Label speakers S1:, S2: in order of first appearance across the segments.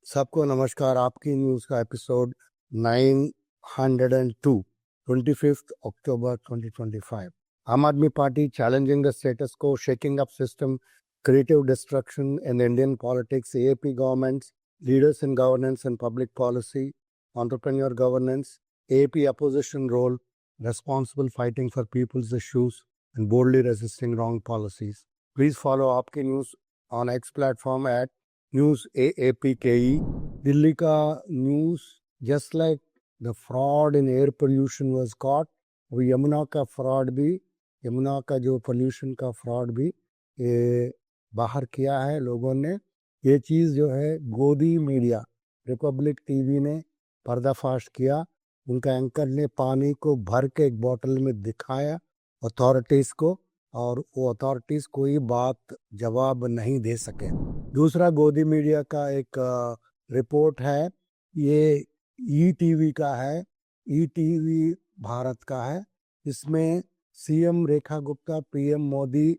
S1: सबको नमस्कार। आपकी न्यूज का एपिसोड 902 25 अक्टूबर 2025। आम आदमी party challenging the status quo, shaking up system, creative destruction in Indian politics, AAP governments, leaders in governance and public policy, entrepreneur governance, AAP opposition role, responsible fighting for people's issues and boldly resisting wrong policies. Please follow Aapki News on X platform at News AAPKE. Delhi का news just like the fraud in air pollution was cot, वो यमुना का fraud भी, यमुना का जो pollution का fraud भी ये बाहर किया है लोगों ने। ये चीज़ जो है गोदी मीडिया रिपब्लिक टीवी ने पर्दाफाश किया। उनका एंकर ने पानी को भर के एक बोतल में दिखाया अथॉरिटीज़ को, और वो अथॉरिटीज़ कोई बात जवाब नहीं दे सके। दूसरा गोदी मीडिया का एक रिपोर्ट है, ये ईटीवी का है, ईटीवी भारत का है। इसमें सीएम रेखा गुप्ता, पीएम मोदी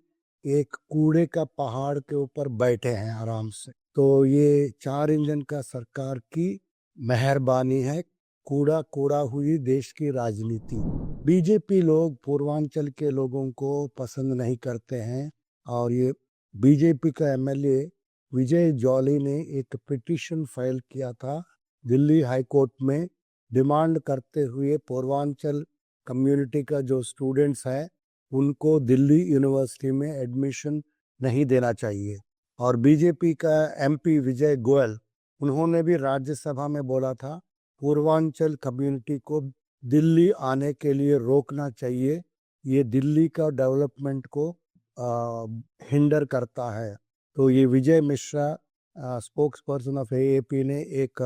S1: एक कूड़े का पहाड़ के ऊपर बैठे हैं आराम से। तो ये 4 इंजन का सरकार की मेहरबानी है। कूड़ा कूड़ा हुई देश की राजनीति। बीजेपी लोग पूर्वांचल के लोगों को पसंद नहीं करते हैं, और ये बीजेपी का एमएलए विजय जॉली ने एक पिटीशन फाइल किया था दिल्ली हाई कोर्ट में, डिमांड करते हुए पूर्वांचल कम्युनिटी का जो स्टूडेंट्स हैं उनको दिल्ली यूनिवर्सिटी में एडमिशन नहीं देना चाहिए। और बीजेपी का एमपी विजय गोयल, उन्होंने भी राज्यसभा में बोला था पूर्वांचल कम्युनिटी को दिल्ली आने के लिए रोकना चाहिए, ये दिल्ली का डेवलपमेंट को हिंडर करता है। तो ये Vijay Mishra, spokesperson of AAP, ने एक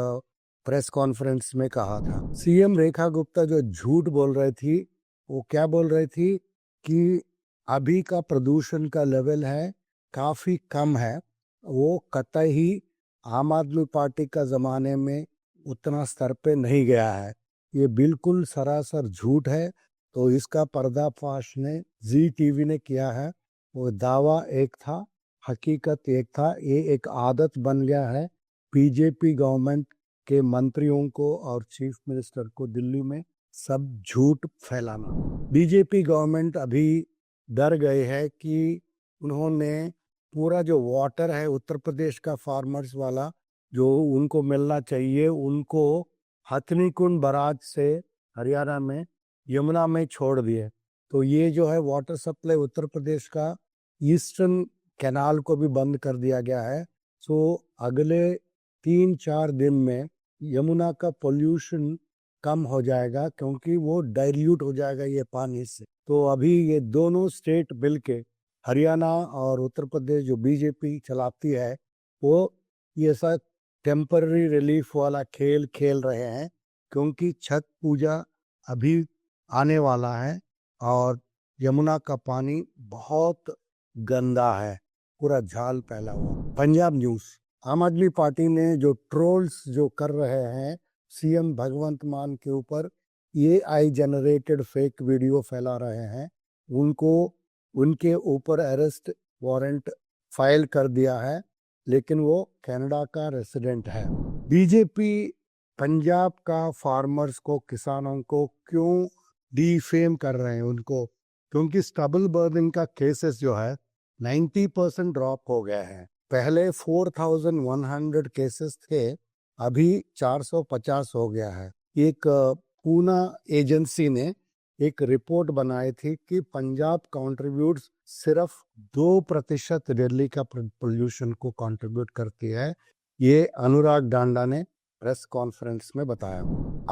S1: प्रेस कॉन्फ्रेंस में कहा था। सीएम रेखा गुप्ता जो झूठ बोल रही थी, वो क्या बोल रही थी कि अभी का प्रदूषण का लेवल है काफ़ी कम है, वो कतई आम आदमी पार्टी का ज़माने में उतना स्तर पे नहीं गया है। ये बिल्कुल सरासर झूठ है। तो इसका पर्दाफाश ने जी टीवी ने किया है। वो दावा एक था, हकीकत एक था। ये एक आदत बन गया है बीजेपी गवर्नमेंट के मंत्रियों को और चीफ मिनिस्टर को दिल्ली में सब झूठ फैलाना। बीजेपी गवर्नमेंट अभी डर गए है कि उन्होंने पूरा जो वाटर है उत्तर प्रदेश का फार्मर्स वाला जो उनको मिलना चाहिए, उनको हथनीकुंड बराज से हरियाणा में यमुना में छोड़ दिए। तो ये जो है वाटर सप्लाई उत्तर प्रदेश का ईस्टर्न कैनाल को भी बंद कर दिया गया है। सो अगले 3-4 दिन में यमुना का पोल्यूशन कम हो जाएगा, क्योंकि वो डाइल्यूट हो जाएगा ये पानी से। तो अभी ये दोनों स्टेट मिलके, हरियाणा और उत्तर प्रदेश जो बीजेपी चलाती है, वो ये सब टेम्पररी रिलीफ वाला खेल खेल रहे हैं, क्योंकि छठ पूजा अभी आने वाला है और यमुना का पानी बहुत गंदा है, पूरा झाल फैला हुआ। पंजाब न्यूज, आम आदमी पार्टी ने जो ट्रोल्स जो कर रहे हैं सीएम भगवंत मान के ऊपर, एआई जनरेटेड फेक वीडियो फैला रहे हैं, उनको उनके ऊपर अरेस्ट वारंट फाइल कर दिया है, लेकिन वो कनाडा का रेसिडेंट है। बीजेपी पंजाब का फार्मर्स को, किसानों को क्यों डिफेम कर रहे हैं उनको, क्योंकि स्टबल बर्निंग का केसेस जो है 90% ड्रॉप हो गया है। पहले 4100 केसेस थे, अभी 450 हो गया है। एक पूना एजेंसी ने एक रिपोर्ट बनाई थी कि पंजाब कंट्रीब्यूट्स सिर्फ 2% दिल्ली का पोल्यूशन को कंट्रीब्यूट करती है। ये अनुराग डांडा ने प्रेस कॉन्फ्रेंस में बताया।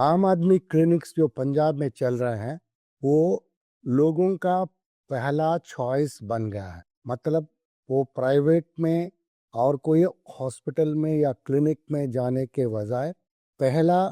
S1: आम आदमी क्लिनिक्स जो पंजाब में चल रहे हैं, वो लोगों का पहला चॉइस बन गया है। मतलब वो प्राइवेट में और कोई हॉस्पिटल में या क्लिनिक में जाने के बजाय पहला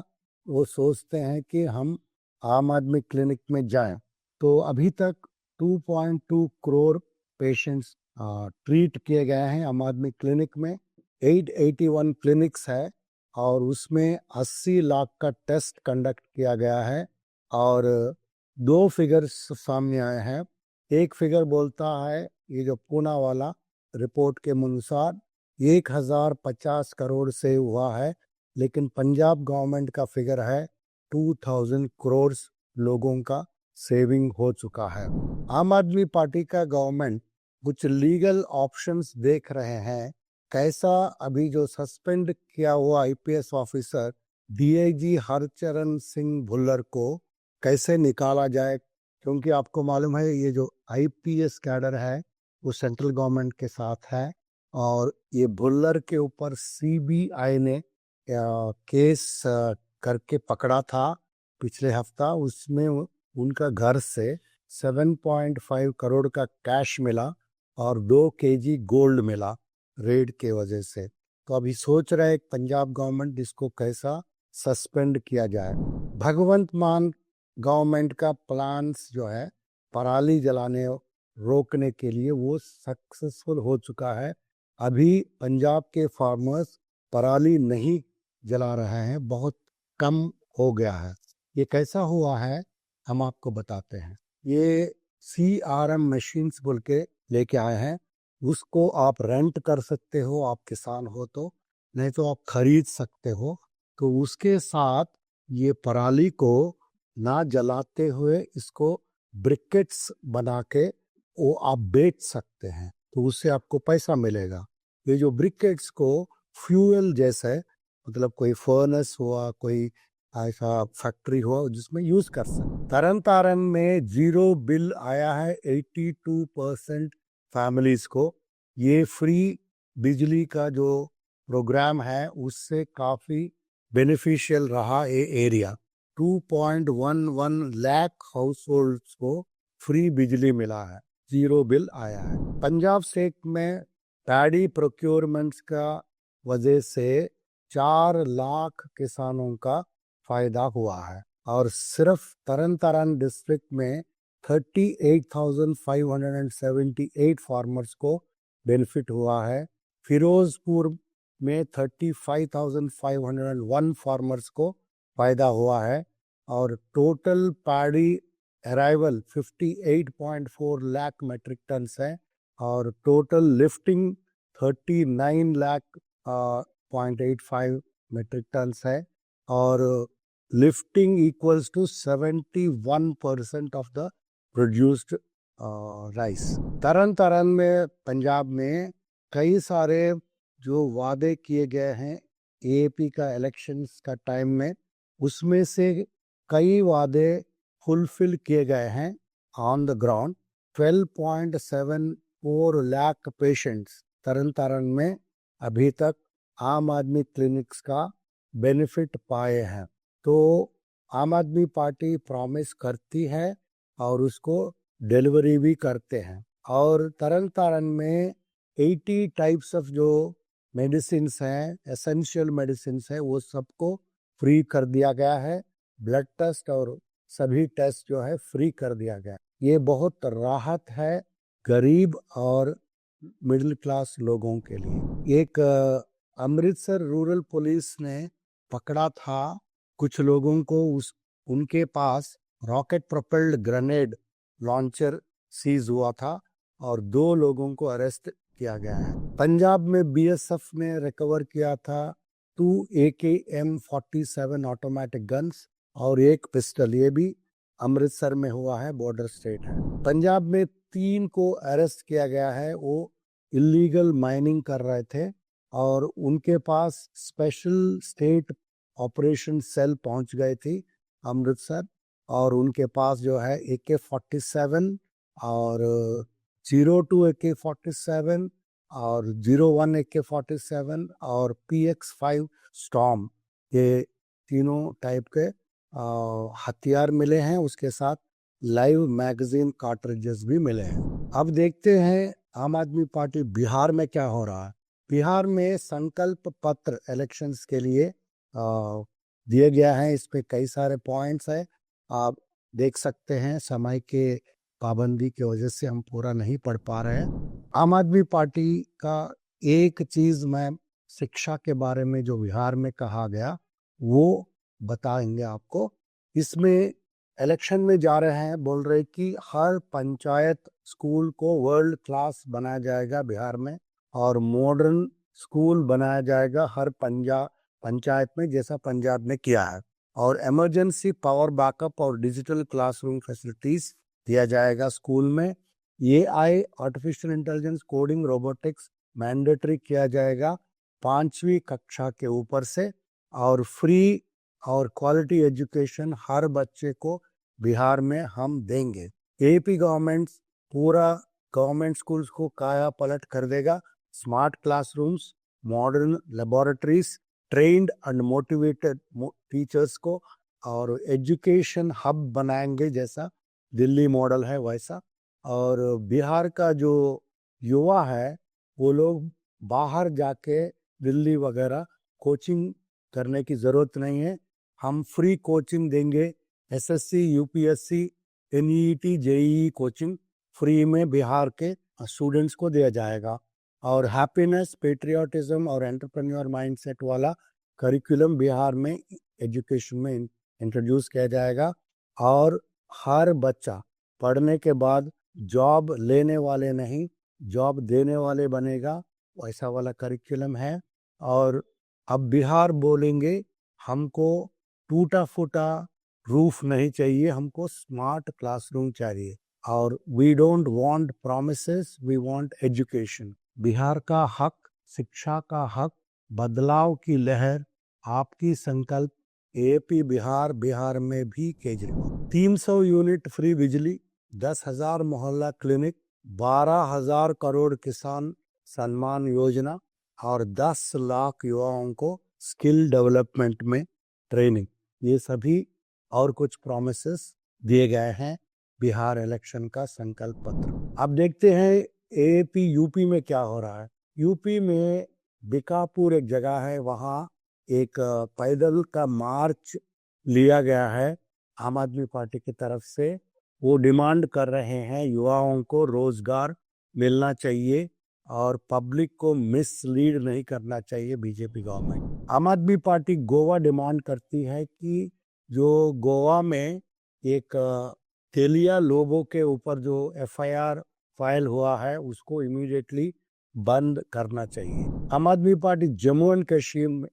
S1: वो सोचते हैं कि हम आम आदमी क्लिनिक में जाएं। तो अभी तक 2.2 करोड़ पेशेंट्स ट्रीट किए गए हैं आम आदमी क्लिनिक में। 881 क्लिनिक्स है और उसमें 80 लाख का टेस्ट कंडक्ट किया गया है और दो फिगर्स सामने आए हैं। एक फिगर बोलता है, ये जो पूना वाला रिपोर्ट के अनुसार 1050 करोड़ से हुआ है, लेकिन पंजाब गवर्नमेंट का फिगर है 2000 करोड़ लोगों का सेविंग हो चुका है। आम आदमी पार्टी का गवर्नमेंट कुछ लीगल ऑप्शंस देख रहे हैं, कैसा अभी जो सस्पेंड किया हुआ IPS officer DIG Harcharan Singh Bhullar को कैसे निकाला जाए, क्योंकि आपको मालूम है ये जो आईपीएस कैडर है वो सेंट्रल गवर्नमेंट के साथ है और ये भुल्लर के ऊपर सीबीआई ने केस करके पकड़ा था पिछले हफ्ता। उसमें उनका घर से 7.5 करोड़ का कैश मिला और 2 केजी गोल्ड मिला रेड के वजह से। तो अभी सोच रहे हैं पंजाब गवर्नमेंट इसको कैसा सस्पेंड किया जाए। भगवंत मान गवर्नमेंट का प्लान्स जो है पराली जलाने रोकने के लिए वो सक्सेसफुल हो चुका है। अभी पंजाब के फार्मर्स पराली नहीं जला रहे हैं, बहुत कम हो गया है। ये कैसा हुआ है हम आपको बताते हैं। ये CRM मशीन्स बोल के लेके आए हैं, उसको आप रेंट कर सकते हो, आप किसान हो तो, नहीं तो आप खरीद सकते हो। तो उसके साथ ये पराली को ना जलाते हुए इसको ब्रिकेट्स बना के वो आप बेच सकते हैं, तो उससे आपको पैसा मिलेगा। ये जो ब्रिकेट्स को फ्यूल जैसे, मतलब कोई फर्नेस हुआ, कोई ऐसा फैक्ट्री हुआ जिसमें यूज कर सकते। तरन तारन में जीरो बिल आया है 82% फैमिलीज को। ये फ्री बिजली का जो प्रोग्राम है उससे काफी बेनिफिशियल रहा ये एरिया। 2.11 लाख हाउस होल्ड्स को फ्री बिजली मिला है, जीरो बिल आया है। पंजाब स्टेट में पैडी प्रोक्योरमेंट्स का वजह से 4 लाख किसानों का फायदा हुआ है और सिर्फ तरन तारन डिस्ट्रिक्ट में 38,578 फार्मर्स को बेनिफिट हुआ है। फिरोजपुर में 35,501 फार्मर्स को फायदा हुआ है और total paddy arrival 58.4 lakh metric tonne है और total lifting 39 lakh 0.85 metric tonne है और lifting equals to 71% of the produced rice. Tarn Taran में पंजाब में कई सारे जो वादे किए गए हैं AAP का इलेक्शंस का टाइम में, उसमें से कई वादे फुलफिल किए गए हैं on the ground. 12.74 lakh patients Tarn Taran में अभी तक आम आदमी क्लिनिक्स का बेनिफिट पाए हैं। तो आम आदमी पार्टी प्रॉमिस करती है और उसको डिलीवरी भी करते हैं। और तरन तारन में 80 टाइप्स ऑफ जो मेडिसिन हैं, एसेंशियल मेडिसिन है, वो सबको फ्री कर दिया गया है। ब्लड टेस्ट और सभी टेस्ट जो है फ्री कर दिया गया। ये बहुत राहत है गरीब और मिडिल क्लास लोगों के लिए। एक अमृतसर रूरल पुलिस ने पकड़ा था कुछ लोगों को, उनके पास rocket propelled grenade launcher seize हुआ था और 2 लोगों को अरेस्ट किया गया है। पंजाब में BSF ने रिकवर किया था 2 AKM-47 ऑटोमेटिक गन्स और 1 पिस्टल, ये भी अमृतसर में हुआ है, बॉर्डर स्टेट है। पंजाब में 3 को अरेस्ट किया गया है, वो इलीगल माइनिंग कर रहे थे और उनके पास स्पेशल स्टेट ऑपरेशन सेल पहुंच गई थी अमृतसर और उनके पास जो है AK-47 और 02 AK-47 और 01 AK-47 और PX-5 स्टॉर्म, ये तीनों टाइप के हथियार मिले हैं। उसके साथ लाइव मैगजीन कार्ट्रिजेस भी मिले हैं। अब देखते हैं आम आदमी पार्टी बिहार में क्या हो रहा है। बिहार में संकल्प पत्र इलेक्शंस के लिए दिए गया है, इस पे कई सारे पॉइंट्स है, आप देख सकते हैं। समय के पाबंदी की वजह से हम पूरा नहीं पढ़ पा रहे हैं। आम आदमी पार्टी का एक चीज मैं शिक्षा के बारे में जो बिहार में कहा गया वो बताएंगे आपको। इसमें इलेक्शन में जा रहे हैं, बोल रहे कि हर पंचायत स्कूल को वर्ल्ड क्लास बनाया जाएगा बिहार में, और मॉडर्न स्कूल बनाया जाएगा हर पंचायत में, जैसा पंजाब ने किया है। और इमरजेंसी पावर बैकअप और डिजिटल क्लासरूम फैसिलिटीज दिया जाएगा स्कूल में। AI artificial intelligence, coding, robotics mandatory किया जाएगा 5वीं कक्षा के ऊपर से, और फ्री और क्वालिटी एजुकेशन हर बच्चे को बिहार में हम देंगे। AP गवर्नमेंट पूरा गवर्नमेंट स्कूल्स को काया पलट कर देगा। Smart classrooms, modern laboratories, trained and motivated teachers को, और एजुकेशन हब बनाएंगे जैसा दिल्ली मॉडल है वैसा। और बिहार का जो युवा है वो लोग बाहर जाके दिल्ली वगैरह कोचिंग करने की ज़रूरत नहीं है, हम फ्री कोचिंग देंगे। SSC, UPSC, NEET, JEE coaching free में बिहार के स्टूडेंट्स को दिया जाएगा। और हैप्पीनेस, पेट्रियाटिज्म और एंटरप्रेन्योर माइंडसेट वाला करिकुलम बिहार में एजुकेशन में इंट्रोड्यूस किया जाएगा। और हर बच्चा पढ़ने के बाद जॉब लेने वाले नहीं, जॉब देने वाले बनेगा, वैसा वाला करिकुलम है। और अब बिहार बोलेंगे हमको टूटा फूटा रूफ नहीं चाहिए, हमको स्मार्ट क्लासरूम चाहिए। और we don't want promises, we want education. Bihar का हक, शिक्षा का हक, बदलाव की लहर, आपकी संकल्प, AP बिहार, बिहार में भी केजरीवाल। 300 यूनिट फ्री बिजली, 10,000 मोहल्ला क्लिनिक, 12,000 करोड़ किसान सम्मान योजना, और 10 लाख युवाओं को स्किल डेवलपमेंट में ट्रेनिंग, ये सभी और कुछ प्रॉमिसेस दिए गए हैं बिहार इलेक्शन का संकल्प पत्र। अब देखते हैं AP यूपी में क्या हो रहा है। यूपी में बीकापुर एक जगह है, वहाँ एक पैदल का मार्च लिया गया है आम आदमी पार्टी की तरफ से। वो डिमांड कर रहे हैं युवाओं को रोजगार मिलना चाहिए और पब्लिक को मिसलीड नहीं करना चाहिए बीजेपी गवर्नमेंट। आम आदमी पार्टी गोवा डिमांड करती है कि जो गोवा में एक तेलिया लोबो के ऊपर जो FIR फाइल हुआ है उसको इमीडिएटली बंद करना चाहिए। आम आदमी पार्टी जम्मू एंड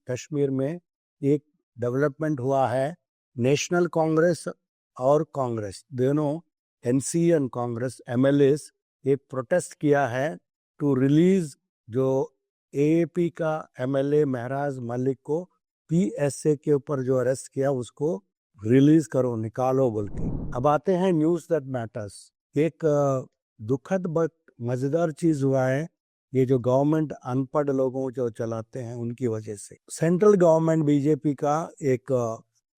S1: कश्मीर में एक डेवलपमेंट हुआ है, नेशनल कांग्रेस और कांग्रेस दोनों, NC एंड कांग्रेस MLAs एक प्रोटेस्ट किया है टू रिलीज जो AAP का MLA महराज मलिक को PSA के ऊपर जो अरेस्ट किया उसको रिलीज करो, निकालो बोल के। अब आते हैं न्यूज दैट मैटर्स। एक दुखद बट मजेदार चीज हुआ है, ये जो गवर्नमेंट अनपढ़ लोगों जो चलाते हैं उनकी वजह से। सेंट्रल गवर्नमेंट बीजेपी का एक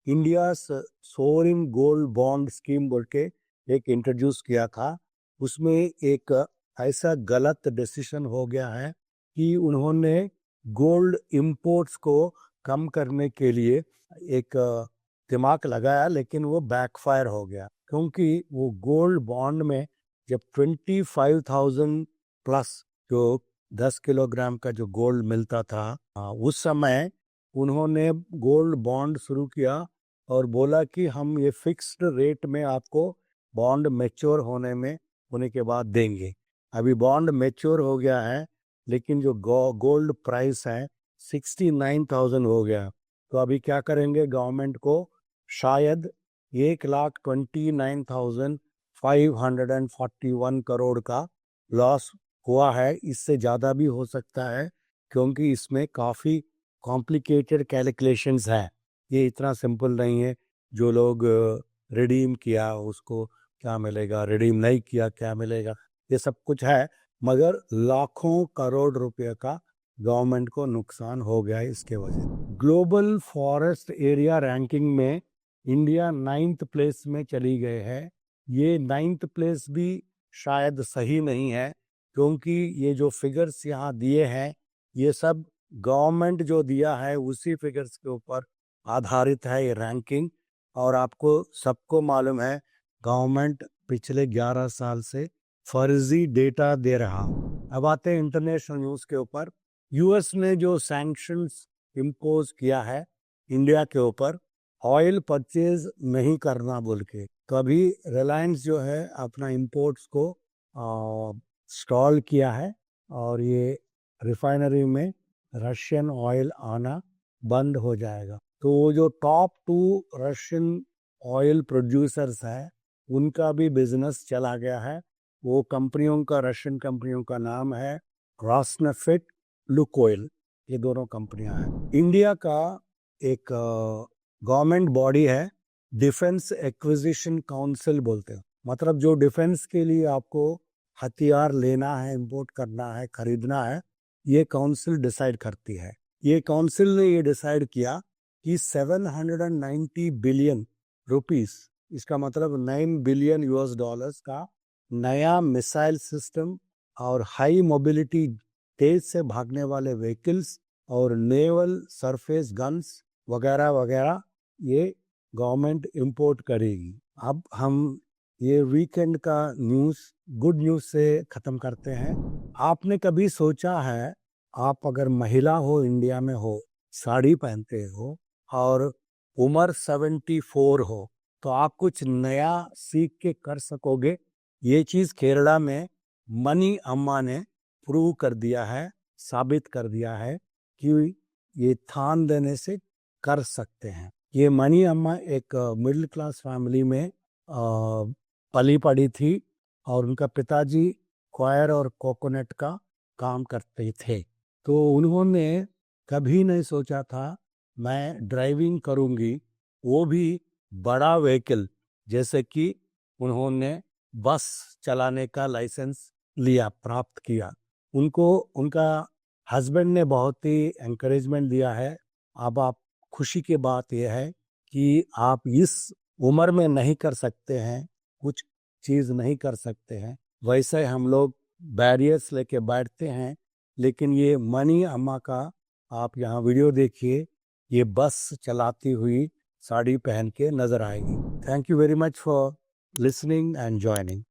S1: India sovereign gold bond scheme बोल के एक इंट्रोड्यूस किया था। उसमें एक ऐसा गलत डिसीजन हो गया है कि उन्होंने गोल्ड इंपोर्ट्स को कम करने के लिए एक दिमाग लगाया, लेकिन वो बैकफायर हो गया, क्योंकि वो गोल्ड बॉन्ड में जब 25,000 प्लस जो 10 किलोग्राम का जो गोल्ड मिलता था, उस समय उन्होंने गोल्ड बॉन्ड शुरू किया और बोला कि हम ये फिक्स्ड रेट में आपको बॉन्ड मैच्योर होने के बाद देंगे। अभी बॉन्ड मैच्योर हो गया है, लेकिन जो गोल्ड प्राइस है 69,000 हो गया। तो अभी क्या करेंगे, गवर्नमेंट को शायद 1,29,541 करोड़ का लॉस हुआ है। इससे ज़्यादा भी हो सकता है, क्योंकि इसमें काफ़ी कॉम्प्लिकेटेड कैलकुलेशंस हैं। ये इतना सिंपल नहीं है, जो लोग रिडीम किया उसको क्या मिलेगा, रिडीम नहीं किया क्या मिलेगा, ये सब कुछ है। मगर लाखों करोड़ रुपए का गवर्नमेंट को नुकसान हो गया है इसके वजह। ग्लोबल फॉरेस्ट एरिया रैंकिंग में इंडिया 9th प्लेस में चली गई है। ये 9th प्लेस भी शायद सही नहीं है, क्योंकि ये जो फिगर्स यहाँ दिए हैं ये सब गवर्नमेंट जो दिया है उसी फिगर्स के ऊपर आधारित है ये रैंकिंग। और आपको सबको मालूम है गवर्नमेंट पिछले 11 साल से फर्जी डेटा दे रहा। अब आते हैं इंटरनेशनल न्यूज़ के ऊपर। यूएस ने जो सैंक्शंस इम्पोज किया है इंडिया के ऊपर, ऑयल परचेज नहीं करना बोल के, तो अभी रिलायंस जो है अपना इंपोर्ट्स को स्टॉल किया है और ये रिफाइनरी में रशियन ऑयल आना बंद हो जाएगा। तो वो जो टॉप 2 रशियन ऑयल प्रोड्यूसर्स है उनका भी बिजनेस चला गया है। वो कंपनियों का, रशियन कंपनियों का नाम है रॉस्नेफिट, लुकोइल, ये दोनों कंपनियां हैं। इंडिया का एक गवर्नमेंट बॉडी है, डिफेंस एक्विजिशन काउंसिल बोलते हैं। मतलब जो डिफेंस के लिए आपको हथियार लेना है, इंपोर्ट करना है, खरीदना है, ये काउंसिल डिसाइड करती है। ये काउंसिल ने ये डिसाइड किया कि 790 बिलियन रुपीस, इसका मतलब 9 बिलियन यूएस डॉलर्स का नया मिसाइल सिस्टम और हाई मोबिलिटी, तेज से भागने वाले व्हीकल्स और नेवल सरफेस गन्स वगैरह वगैरह ये गवर्नमेंट इंपोर्ट करेगी। अब हम ये वीकेंड का न्यूज़ गुड न्यूज़ से ख़त्म करते हैं। आपने कभी सोचा है, आप अगर महिला हो, इंडिया में हो, साड़ी पहनते हो और उम्र 74 हो, तो आप कुछ नया सीख के कर सकोगे? ये चीज़ केरला में मनी अम्मा ने प्रूव कर दिया है, साबित कर दिया है कि ये थान देने से कर सकते हैं। ये मनी अम्मा एक मिडिल क्लास फैमिली में पली पड़ी थी और उनका पिताजी क्वायर और कोकोनट का काम करते थे। तो उन्होंने कभी नहीं सोचा था मैं ड्राइविंग करूंगी, वो भी बड़ा व्हीकल, जैसे कि उन्होंने बस चलाने का लाइसेंस लिया, प्राप्त किया। उनको उनका हस्बैंड ने बहुत ही एंकरेजमेंट दिया है। अब आप खुशी की बात यह है कि आप इस उम्र में नहीं कर सकते हैं, कुछ चीज़ नहीं कर सकते हैं, वैसे हम लोग बैरियर्स लेके बैठते हैं। लेकिन ये मनी अम्मा का आप यहाँ वीडियो देखिए, ये बस चलाती हुई साड़ी पहन के नजर आएगी। Thank you very much for listening and joining.